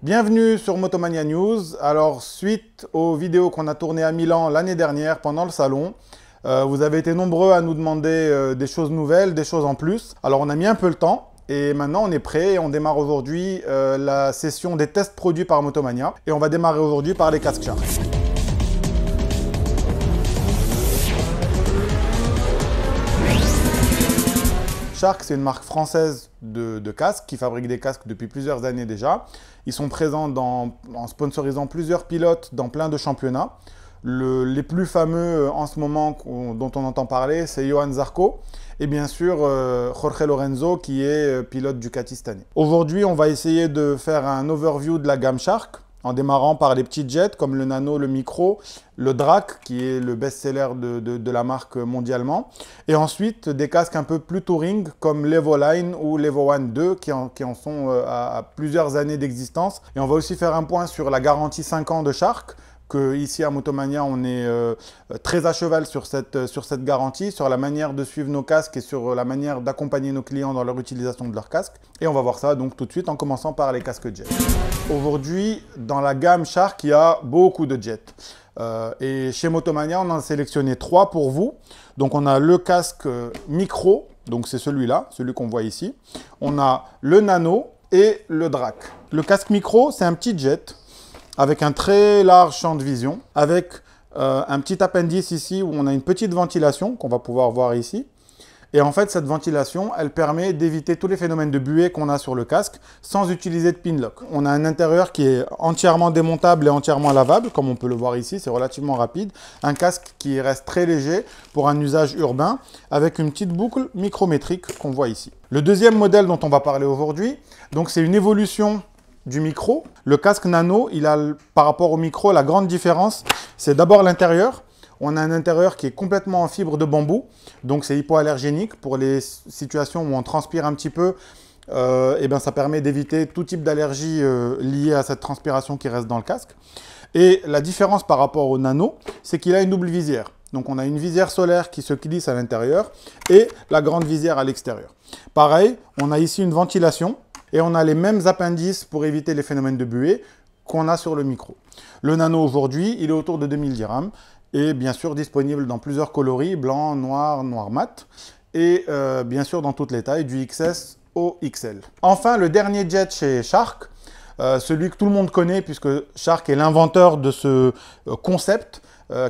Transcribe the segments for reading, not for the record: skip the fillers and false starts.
Bienvenue sur Motomania News. Alors, suite aux vidéos qu'on a tournées à Milan l'année dernière pendant le salon, vous avez été nombreux à nous demander des choses nouvelles, des choses en plus. Alors, on a mis un peu le temps et maintenant on est prêt et on démarre aujourd'hui la session des tests produits par Motomania. Et on va démarrer aujourd'hui par les casques Shark. Shark, c'est une marque française de casques qui fabrique des casques depuis plusieurs années déjà. Ils sont présents en sponsorisant plusieurs pilotes dans plein de championnats. Les plus fameux en ce moment dont on entend parler, c'est Johan Zarco et bien sûr Jorge Lorenzo qui est pilote Ducati cette année. Aujourd'hui, on va essayer de faire un overview de la gamme Shark en démarrant par les petits jets comme le Nano, le Micro, le Drac qui est le best-seller de la marque mondialement. Et ensuite des casques un peu plus touring comme l'Evoline ou l'Evo-One 2 qui en sont à plusieurs années d'existence. Et on va aussi faire un point sur la garantie 5 ans de Shark. Que ici à Motomania, on est très à cheval sur cette garantie, sur la manière de suivre nos casques et sur la manière d'accompagner nos clients dans leur utilisation de leurs casques. Et on va voir ça donc tout de suite en commençant par les casques jet. Aujourd'hui, dans la gamme Shark, il y a beaucoup de jets. Et chez Motomania, on en a sélectionné 3 pour vous. Donc on a le casque Micro, donc c'est celui-là, celui qu'on voit ici. On a le Nano et le Drac. Le casque Micro, c'est un petit jet avec un très large champ de vision, avec un petit appendice ici où on a une petite ventilation qu'on va pouvoir voir ici. Et en fait, cette ventilation, elle permet d'éviter tous les phénomènes de buée qu'on a sur le casque sans utiliser de pin lock. On a un intérieur qui est entièrement démontable et entièrement lavable, comme on peut le voir ici, c'est relativement rapide. Un casque qui reste très léger pour un usage urbain, avec une petite boucle micrométrique qu'on voit ici. Le deuxième modèle dont on va parler aujourd'hui, donc c'est une évolution du Micro. Le casque Nano, il a par rapport au Micro, la grande différence, c'est d'abord l'intérieur. On a un intérieur qui est complètement en fibre de bambou, donc c'est hypoallergénique. Pour les situations où on transpire un petit peu, et ben ça permet d'éviter tout type d'allergie liée à cette transpiration qui reste dans le casque. Et la différence par rapport au Nano, c'est qu'il a une double visière. Donc on a une visière solaire qui se glisse à l'intérieur et la grande visière à l'extérieur. Pareil, on a ici une ventilation. Et on a les mêmes appendices pour éviter les phénomènes de buée qu'on a sur le Micro. Le Nano aujourd'hui, il est autour de 2000 dirhams et bien sûr disponible dans plusieurs coloris, blanc, noir, noir mat et bien sûr dans toutes les tailles, du XS au XL. Enfin, le dernier jet chez Shark, celui que tout le monde connaît puisque Shark est l'inventeur de ce concept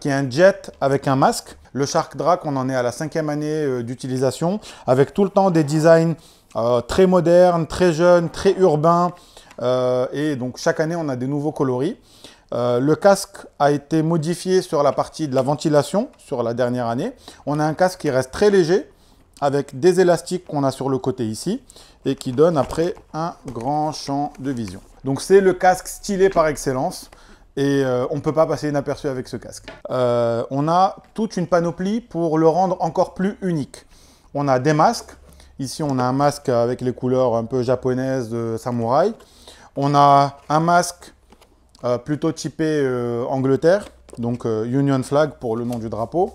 qui est un jet avec un masque. Le Shark Drac, on en est à la 5e année d'utilisation avec tout le temps des designs très moderne, très jeune, très urbain et donc chaque année on a des nouveaux coloris. Le casque a été modifié sur la partie de la ventilation sur la dernière année. On a un casque qui reste très léger avec des élastiques qu'on a sur le côté ici et qui donne après un grand champ de vision. Donc c'est le casque stylé par excellence et on ne peut pas passer inaperçu avec ce casque. On a toute une panoplie pour le rendre encore plus unique. On a des masques. Ici, on a un masque avec les couleurs un peu japonaises de samouraï. On a un masque plutôt typé Angleterre, donc Union Flag pour le nom du drapeau,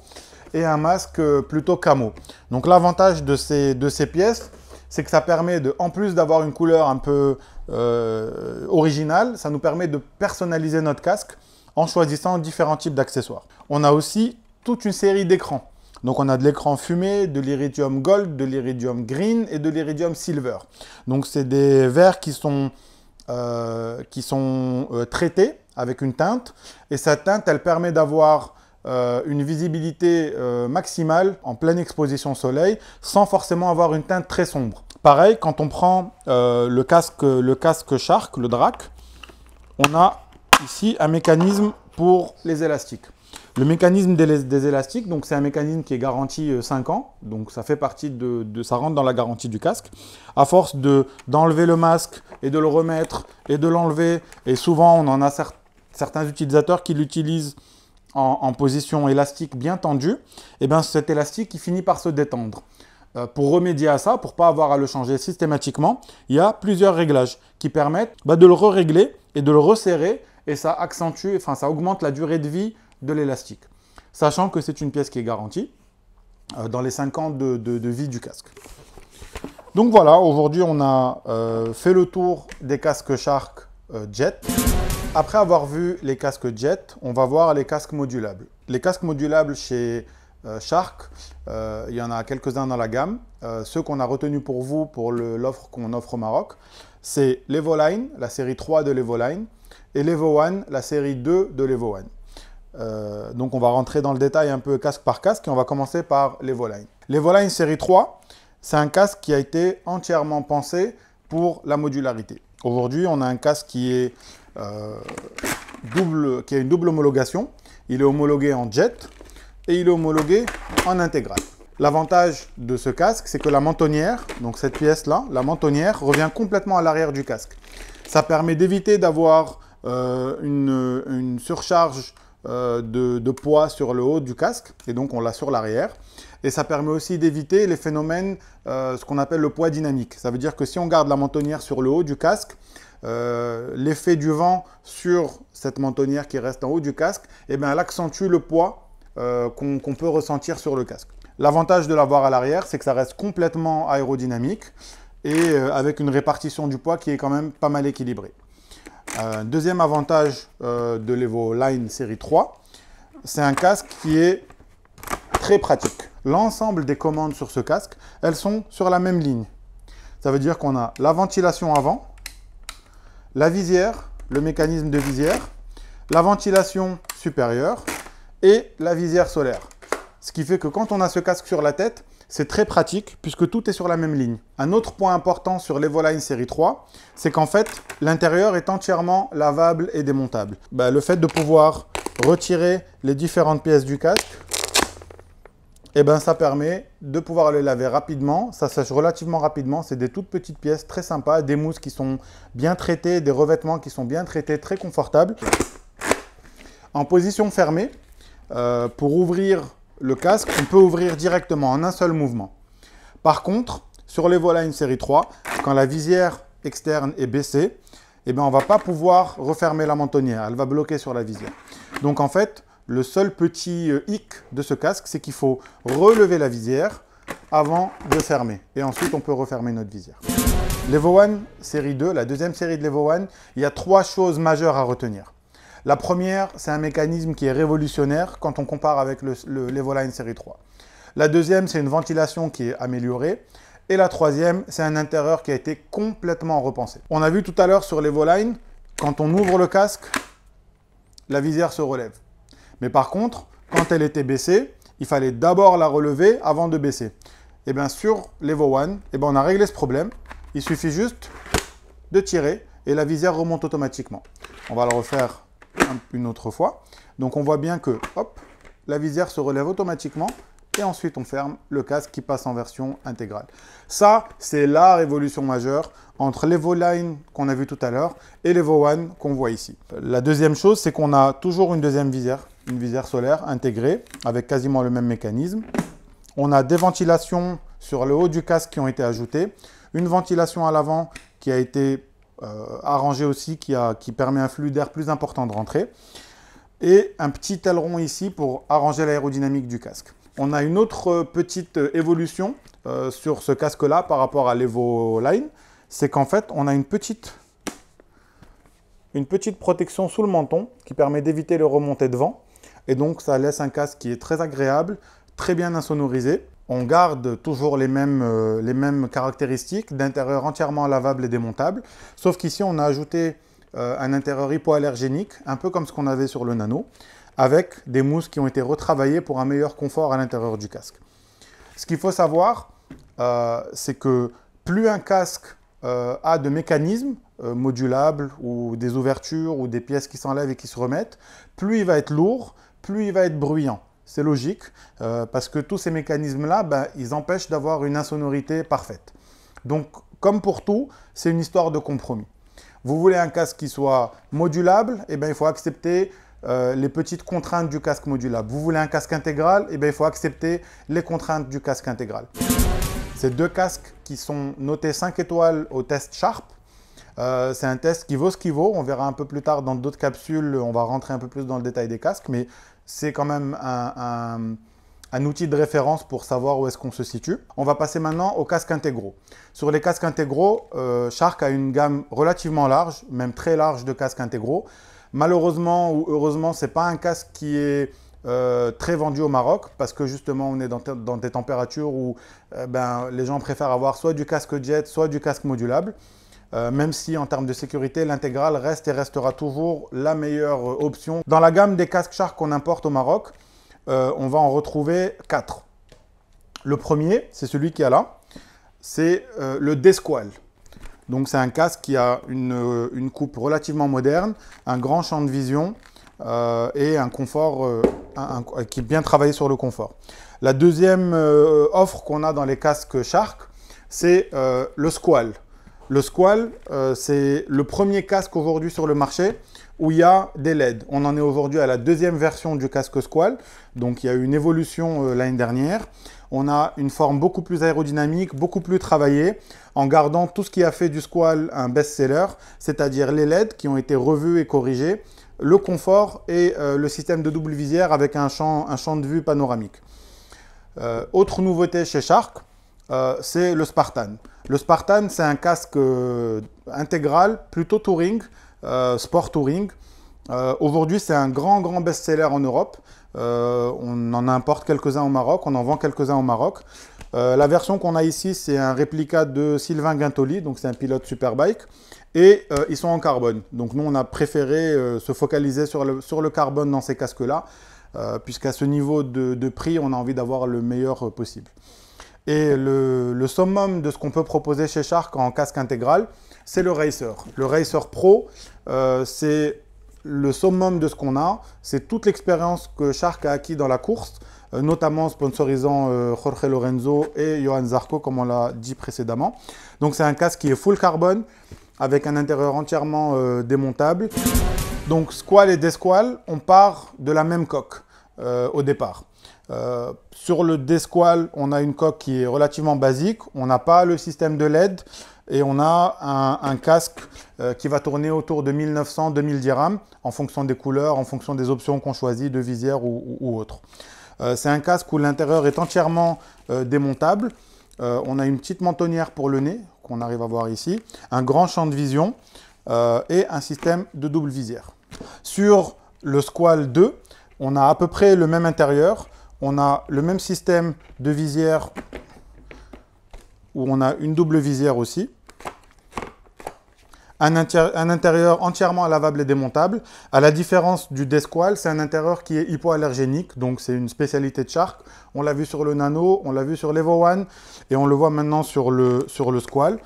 et un masque plutôt camo. Donc l'avantage de ces pièces, c'est que ça permet, en plus d'avoir une couleur un peu originale, ça nous permet de personnaliser notre casque en choisissant différents types d'accessoires. On a aussi toute une série d'écrans. Donc on a de l'écran fumé, de l'iridium gold, de l'iridium green et de l'iridium silver. Donc c'est des verres qui sont traités avec une teinte. Et cette teinte, elle permet d'avoir une visibilité maximale en pleine exposition soleil sans forcément avoir une teinte très sombre. Pareil, quand on prend le casque Shark, le Drac, on a ici un mécanisme pour les élastiques. Le mécanisme des élastiques, donc c'est un mécanisme qui est garanti 5 ans, donc ça fait partie ça rentre dans la garantie du casque. À force d'enlever le masque et de le remettre et de l'enlever, et souvent on en a certains utilisateurs qui l'utilisent en position élastique bien tendue, et bien cet élastique il finit par se détendre. Pour remédier à ça, pour ne pas avoir à le changer systématiquement, il y a plusieurs réglages qui permettent de le régler et de le resserrer, et ça accentue, enfin ça augmente la durée de vie de l'élastique, sachant que c'est une pièce qui est garantie dans les 5 ans de vie du casque. Donc voilà, aujourd'hui on a fait le tour des casques Shark Jet. Après avoir vu les casques Jet, on va voir les casques modulables. Les casques modulables chez Shark, il y en a quelques-uns dans la gamme. Ceux qu'on a retenus pour vous, pour l'offre qu'on offre au Maroc, c'est l'Evoline, la série 3 de l'Evoline, et l'Evo One, la série 2 de l'Evo One. Donc on va rentrer dans le détail un peu casque par casque et on va commencer par l'Evoline. L'Evoline série 3, c'est un casque qui a été entièrement pensé pour la modularité. Aujourd'hui, on a un casque qui a une double homologation. Il est homologué en jet et il est homologué en intégral. L'avantage de ce casque, c'est que la mentonnière, donc cette pièce-là, la mentonnière revient complètement à l'arrière du casque. Ça permet d'éviter d'avoir une surcharge de poids sur le haut du casque, et donc on l'a sur l'arrière. Et ça permet aussi d'éviter les phénomènes, ce qu'on appelle le poids dynamique. Ça veut dire que si on garde la mentonnière sur le haut du casque, l'effet du vent sur cette mentonnière qui reste en haut du casque, eh bien, elle accentue le poids qu'on peut ressentir sur le casque. L'avantage de l'avoir à l'arrière, c'est que ça reste complètement aérodynamique et avec une répartition du poids qui est quand même pas mal équilibrée. Deuxième avantage de l'Evoline série 3, c'est un casque qui est très pratique. L'ensemble des commandes sur ce casque, elles sont sur la même ligne. Ça veut dire qu'on a la ventilation avant, la visière, le mécanisme de visière, la ventilation supérieure et la visière solaire. Ce qui fait que quand on a ce casque sur la tête, c'est très pratique puisque tout est sur la même ligne. Un autre point important sur l'Evoline série 3, c'est qu'en fait, l'intérieur est entièrement lavable et démontable. Le fait de pouvoir retirer les différentes pièces du casque, ça permet de pouvoir les laver rapidement. Ça sèche relativement rapidement. C'est des toutes petites pièces très sympas, des mousses qui sont bien traitées, des revêtements qui sont bien traités, très confortables. En position fermée, pour ouvrir le casque, on peut ouvrir directement en un seul mouvement. Par contre, sur l'Evoline série 3, quand la visière externe est baissée, on ne va pas pouvoir refermer la mentonnière. Elle va bloquer sur la visière. Donc en fait, le seul petit hic de ce casque, c'est qu'il faut relever la visière avant de fermer. Et ensuite, on peut refermer notre visière. L'Evo One série 2, la deuxième série de l'Evo One, il y a 3 choses majeures à retenir. La première, c'est un mécanisme qui est révolutionnaire quand on compare avec l'Evoline série 3. La deuxième, c'est une ventilation qui est améliorée. Et la troisième, c'est un intérieur qui a été complètement repensé. On a vu tout à l'heure sur l'Evoline, quand on ouvre le casque, la visière se relève. Mais par contre, quand elle était baissée, il fallait d'abord la relever avant de baisser. Et bien sur l'Evo One, on a réglé ce problème. Il suffit juste de tirer et la visière remonte automatiquement. On va le refaire une autre fois. Donc on voit bien que hop, la visière se relève automatiquement et ensuite on ferme le casque qui passe en version intégrale. Ça, c'est la révolution majeure entre l'Evoline qu'on a vu tout à l'heure et l'Evo One qu'on voit ici. La deuxième chose, c'est qu'on a toujours une deuxième visière, une visière solaire intégrée avec quasiment le même mécanisme. On a des ventilations sur le haut du casque qui ont été ajoutées, une ventilation à l'avant qui a été arrangée aussi, qui permet un flux d'air plus important de rentrer, et un petit aileron ici pour arranger l'aérodynamique du casque. On a une autre petite évolution sur ce casque-là par rapport à l'Evoline, c'est qu'en fait, on a une petite protection sous le menton qui permet d'éviter les remontées de vent. Et donc, ça laisse un casque qui est très agréable, très bien insonorisé. On garde toujours les mêmes caractéristiques d'intérieur entièrement lavable et démontable. Sauf qu'ici, on a ajouté un intérieur hypoallergénique, un peu comme ce qu'on avait sur le Nano, avec des mousses qui ont été retravaillées pour un meilleur confort à l'intérieur du casque. Ce qu'il faut savoir, c'est que plus un casque a de mécanismes modulables ou des ouvertures ou des pièces qui s'enlèvent et qui se remettent, plus il va être lourd, plus il va être bruyant. C'est logique parce que tous ces mécanismes-là, ils empêchent d'avoir une insonorité parfaite. Donc, comme pour tout, c'est une histoire de compromis. Vous voulez un casque qui soit modulable, il faut accepter les petites contraintes du casque modulable. Vous voulez un casque intégral, il faut accepter les contraintes du casque intégral. Ces deux casques qui sont notés 5 étoiles au test Sharp. C'est un test qui vaut ce qu'il vaut. On verra un peu plus tard dans d'autres capsules, on va rentrer un peu plus dans le détail des casques, mais c'est quand même un outil de référence pour savoir où est-ce qu'on se situe. On va passer maintenant aux casques intégraux. Sur les casques intégraux, Shark a une gamme relativement large, même très large de casques intégraux. Malheureusement ou heureusement, ce n'est pas un casque qui est très vendu au Maroc parce que justement on est dans des températures où les gens préfèrent avoir soit du casque jet, soit du casque modulable. Même si en termes de sécurité, l'intégral reste et restera toujours la meilleure option. Dans la gamme des casques Shark qu'on importe au Maroc, on va en retrouver 4. Le premier, c'est celui qui est là, c'est le D-Squal. Donc c'est un casque qui a une coupe relativement moderne, un grand champ de vision et un confort qui est bien travaillé sur le confort. La deuxième offre qu'on a dans les casques Shark, c'est le Squal. Le Squal, c'est le premier casque aujourd'hui sur le marché où il y a des LED. On en est aujourd'hui à la deuxième version du casque Squal, donc il y a eu une évolution l'année dernière. On a une forme beaucoup plus aérodynamique, beaucoup plus travaillée, en gardant tout ce qui a fait du Squal un best-seller, c'est-à-dire les LED qui ont été revus et corrigés, le confort et le système de double visière avec un champ de vue panoramique. Autre nouveauté chez Shark, c'est le Spartan. Le Spartan, c'est un casque intégral, plutôt touring, sport touring. Aujourd'hui, c'est un grand best-seller en Europe. On en importe quelques-uns au Maroc, on en vend quelques-uns au Maroc. La version qu'on a ici, c'est un réplica de Sylvain Guintoli, donc c'est un pilote Superbike. Et ils sont en carbone. Donc nous, on a préféré se focaliser sur le carbone dans ces casques-là, puisqu'à ce niveau de prix, on a envie d'avoir le meilleur possible. Et le summum de ce qu'on peut proposer chez Shark en casque intégral, c'est le Racer. Le Racer Pro, c'est le summum de ce qu'on a. C'est toute l'expérience que Shark a acquis dans la course, notamment sponsorisant Jorge Lorenzo et Johan Zarco, comme on l'a dit précédemment. Donc c'est un casque qui est full carbone, avec un intérieur entièrement démontable. Donc Squal et D-Squal, on part de la même coque au départ. Sur le D-Squal, on a une coque qui est relativement basique, on n'a pas le système de LED et on a un casque qui va tourner autour de 1900-2000 dirhams en fonction des couleurs, en fonction des options qu'on choisit de visière ou autre. C'est un casque où l'intérieur est entièrement démontable. On a une petite mentonnière pour le nez qu'on arrive à voir ici, un grand champ de vision et un système de double visière. Sur le Squal 2, on a à peu près le même intérieur. On a le même système de visière où on a une double visière aussi. Un intérieur entièrement lavable et démontable. À la différence du D-Squal, c'est un intérieur qui est hypoallergénique, donc c'est une spécialité de Shark. On l'a vu sur le Nano, on l'a vu sur l'Evo One et on le voit maintenant sur le Squal.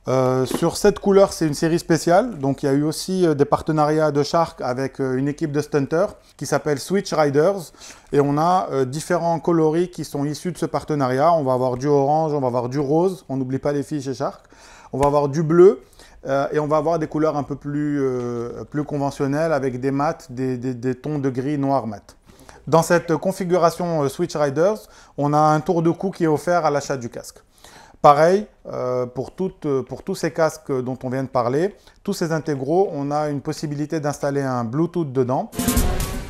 Sur cette couleur, c'est une série spéciale. Donc, il y a eu aussi des partenariats de Shark avec une équipe de stunters qui s'appelle Switch Riders. Et on a différents coloris qui sont issus de ce partenariat. On va avoir du orange, on va avoir du rose. On n'oublie pas les filles chez Shark. On va avoir du bleu et on va avoir des couleurs un peu plus conventionnelles avec des mats, des tons de gris noir mat. Dans cette configuration Switch Riders, on a un tour de cou qui est offert à l'achat du casque. Pareil, pour tous ces casques dont on vient de parler, tous ces intégraux, on a une possibilité d'installer un Bluetooth dedans.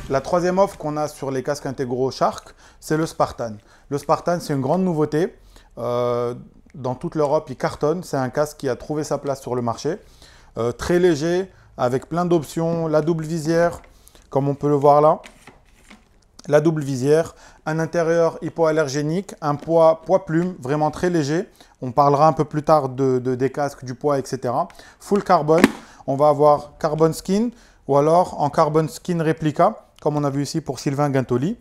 La troisième offre qu'on a sur les casques intégraux Shark, c'est le Spartan. Le Spartan, c'est une grande nouveauté. Dans toute l'Europe, il cartonne. C'est un casque qui a trouvé sa place sur le marché. Très léger, avec plein d'options. La double visière, comme on peut le voir là. La double visière, un intérieur hypoallergénique, un poids plume vraiment très léger. On parlera un peu plus tard des casques, du poids, etc. Full carbone, on va avoir carbon skin ou alors en carbon skin réplica, comme on a vu ici pour Sylvain Guintoli.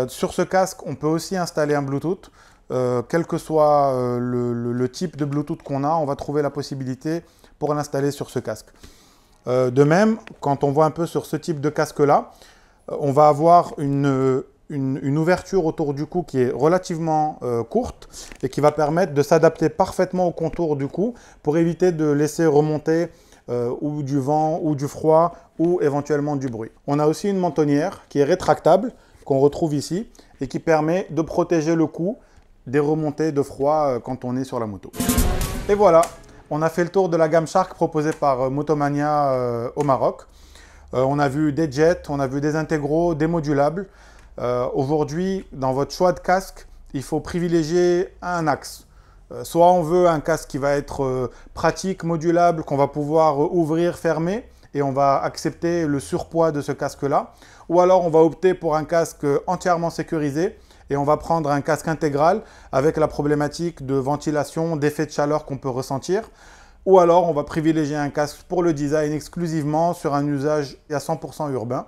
Sur ce casque, on peut aussi installer un Bluetooth. Quel que soit le type de Bluetooth qu'on a, on va trouver la possibilité pour l'installer sur ce casque. De même, quand on voit un peu sur ce type de casque-là, on va avoir une ouverture autour du cou qui est relativement courte et qui va permettre de s'adapter parfaitement au contour du cou pour éviter de laisser remonter ou du vent ou du froid ou éventuellement du bruit. On a aussi une mentonnière qui est rétractable qu'on retrouve ici et qui permet de protéger le cou des remontées de froid quand on est sur la moto. Et voilà, on a fait le tour de la gamme Shark proposée par Motomania au Maroc. On a vu des jets, on a vu des intégraux, des modulables. Aujourd'hui, dans votre choix de casque, il faut privilégier un axe. Soit on veut un casque qui va être pratique, modulable, qu'on va pouvoir ouvrir, fermer, et on va accepter le surpoids de ce casque-là. Ou alors on va opter pour un casque entièrement sécurisé, et on va prendre un casque intégral avec la problématique de ventilation, d'effet de chaleur qu'on peut ressentir. Ou alors on va privilégier un casque pour le design exclusivement sur un usage à 100% urbain.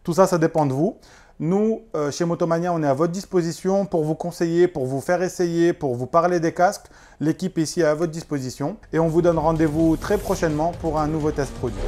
Tout ça, ça dépend de vous. Nous, chez Motomania, on est à votre disposition pour vous conseiller, pour vous faire essayer, pour vous parler des casques. L'équipe ici est à votre disposition et on vous donne rendez-vous très prochainement pour un nouveau test produit.